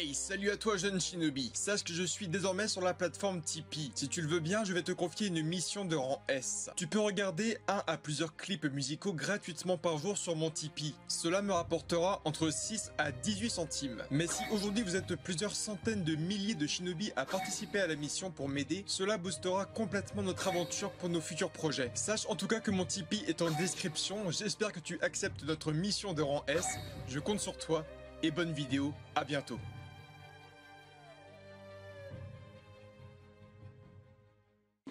Hey, salut à toi jeune shinobi. Sache que je suis désormais sur la plateforme Tipeee. Si tu le veux bien, je vais te confier une mission de rang S. Tu peux regarder un à plusieurs clips musicaux gratuitement par jour sur mon Tipeee. Cela me rapportera entre 6 à 18 centimes. Mais si aujourd'hui vous êtes plusieurs centaines de milliers de shinobi à participer à la mission pour m'aider, cela boostera complètement notre aventure pour nos futurs projets. Sache en tout cas que mon Tipeee est en description. J'espère que tu acceptes notre mission de rang S. Je compte sur toi et bonne vidéo. À bientôt.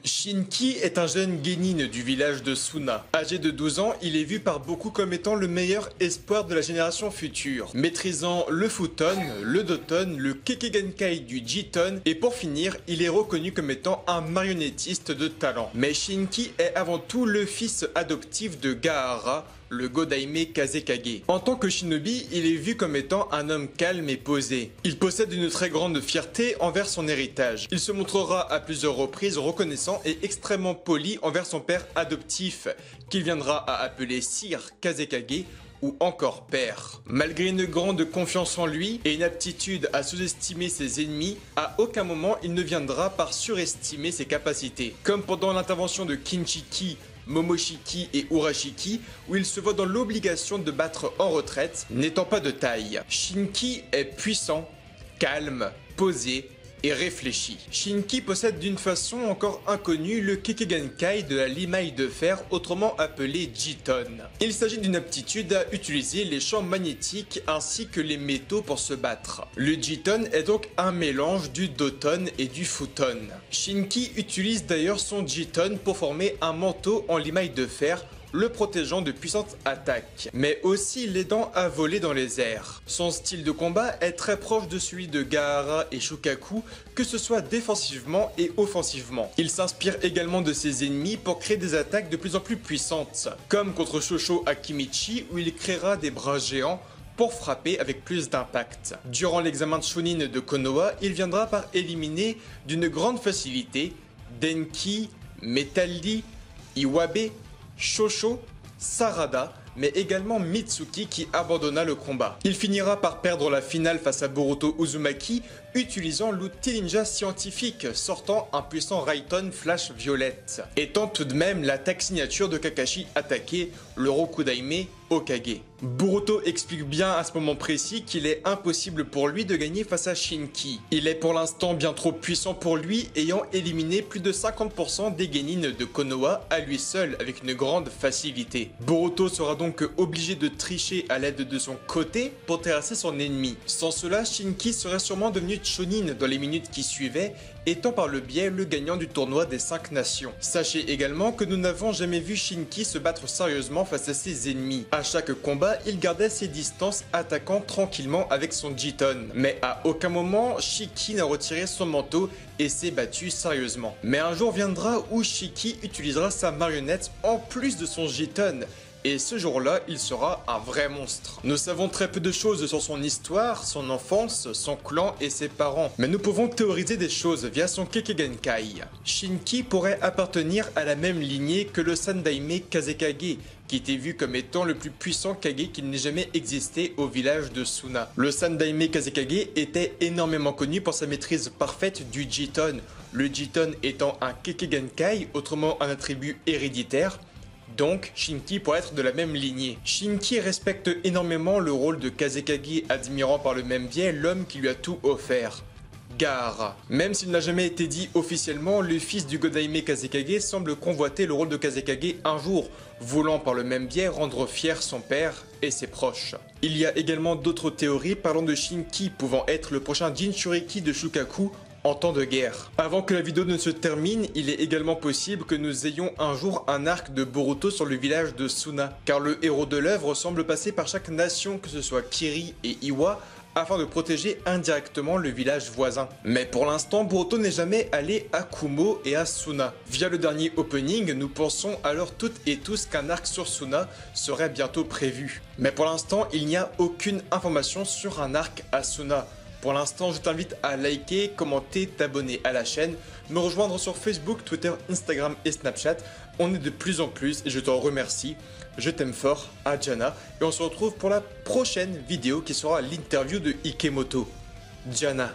Shinki est un jeune genin du village de Suna. Âgé de 12 ans, il est vu par beaucoup comme étant le meilleur espoir de la génération future. Maîtrisant le futon, le doton, le kekegenkai du jiton, et pour finir, il est reconnu comme étant un marionnettiste de talent. Mais Shinki est avant tout le fils adoptif de Gaara, le Godaime Kazekage. En tant que shinobi, il est vu comme étant un homme calme et posé. Il possède une très grande fierté envers son héritage. Il se montrera à plusieurs reprises reconnaissant et extrêmement poli envers son père adoptif, qu'il viendra à appeler Sire Kazekage ou encore père. Malgré une grande confiance en lui et une aptitude à sous-estimer ses ennemis, à aucun moment il ne viendra par surestimer ses capacités. Comme pendant l'intervention de Kinshiki, Momoshiki et Urashiki, où il se voit dans l'obligation de battre en retraite, n'étant pas de taille. Shinki est puissant, calme, posé et réfléchi. Shinki possède d'une façon encore inconnue le kekegenkai de la limaille de fer, autrement appelé jiton. Il s'agit d'une aptitude à utiliser les champs magnétiques ainsi que les métaux pour se battre. Le jiton est donc un mélange du doton et du futon. Shinki utilise d'ailleurs son jiton pour former un manteau en limaille de fer, le protégeant de puissantes attaques, mais aussi l'aidant à voler dans les airs. Son style de combat est très proche de celui de Gaara et Shukaku, que ce soit défensivement et offensivement. Il s'inspire également de ses ennemis pour créer des attaques de plus en plus puissantes, comme contre Shosho Akimichi où il créera des bras géants pour frapper avec plus d'impact. Durant l'examen de Chunin de Konoha, il viendra par éliminer d'une grande facilité Denki, Metalli, Iwabe, Shosho, Sarada, mais également Mitsuki qui abandonna le combat. Il finira par perdre la finale face à Boruto Uzumaki, utilisant l'outil ninja scientifique, sortant un puissant Raiton Flash Violette, étant tout de même l'attaque signature de Kakashi attaqué, le Rokudaime Hokage. Boruto explique bien à ce moment précis qu'il est impossible pour lui de gagner face à Shinki. Il est pour l'instant bien trop puissant pour lui, ayant éliminé plus de 50% des genin de Konoha à lui seul avec une grande facilité. Boruto sera donc obligé de tricher à l'aide de son côté pour terrasser son ennemi. Sans cela, Shinki serait sûrement devenu Chunin dans les minutes qui suivaient, étant par le biais le gagnant du tournoi des 5 nations. Sachez également que nous n'avons jamais vu Shinki se battre sérieusement face à ses ennemis. À chaque combat, il gardait ses distances, attaquant tranquillement avec son jiton. Mais à aucun moment, Shiki n'a retiré son manteau et s'est battu sérieusement. Mais un jour viendra où Shiki utilisera sa marionnette en plus de son jiton. Et ce jour-là, il sera un vrai monstre. Nous savons très peu de choses sur son histoire, son enfance, son clan et ses parents, mais nous pouvons théoriser des choses via son kekegenkai. Shinki pourrait appartenir à la même lignée que le Sandaime Kazekage, qui était vu comme étant le plus puissant Kage qu'il n'ait jamais existé au village de Suna. Le Sandaime Kazekage était énormément connu pour sa maîtrise parfaite du jiton, le jiton étant un kekegenkai, autrement un attribut héréditaire. Donc, Shinki pourrait être de la même lignée. Shinki respecte énormément le rôle de Kazekage, admirant par le même biais l'homme qui lui a tout offert, Gaara. Même s'il n'a jamais été dit officiellement, le fils du Godaime Kazekage semble convoiter le rôle de Kazekage un jour, voulant par le même biais rendre fier son père et ses proches. Il y a également d'autres théories parlant de Shinki pouvant être le prochain Jinchuriki de Shukaku en temps de guerre. Avant que la vidéo ne se termine, il est également possible que nous ayons un jour un arc de Boruto sur le village de Suna, car le héros de l'œuvre semble passer par chaque nation, que ce soit Kiri et Iwa, afin de protéger indirectement le village voisin. Mais pour l'instant, Boruto n'est jamais allé à Kumo et à Suna. Via le dernier opening, nous pensons alors toutes et tous qu'un arc sur Suna serait bientôt prévu. Mais pour l'instant, il n'y a aucune information sur un arc à Suna. Pour l'instant, je t'invite à liker, commenter, t'abonner à la chaîne, me rejoindre sur Facebook, Twitter, Instagram et Snapchat. On est de plus en plus et je t'en remercie. Je t'aime fort, Adjana, et on se retrouve pour la prochaine vidéo qui sera l'interview de Ikemoto. Diana.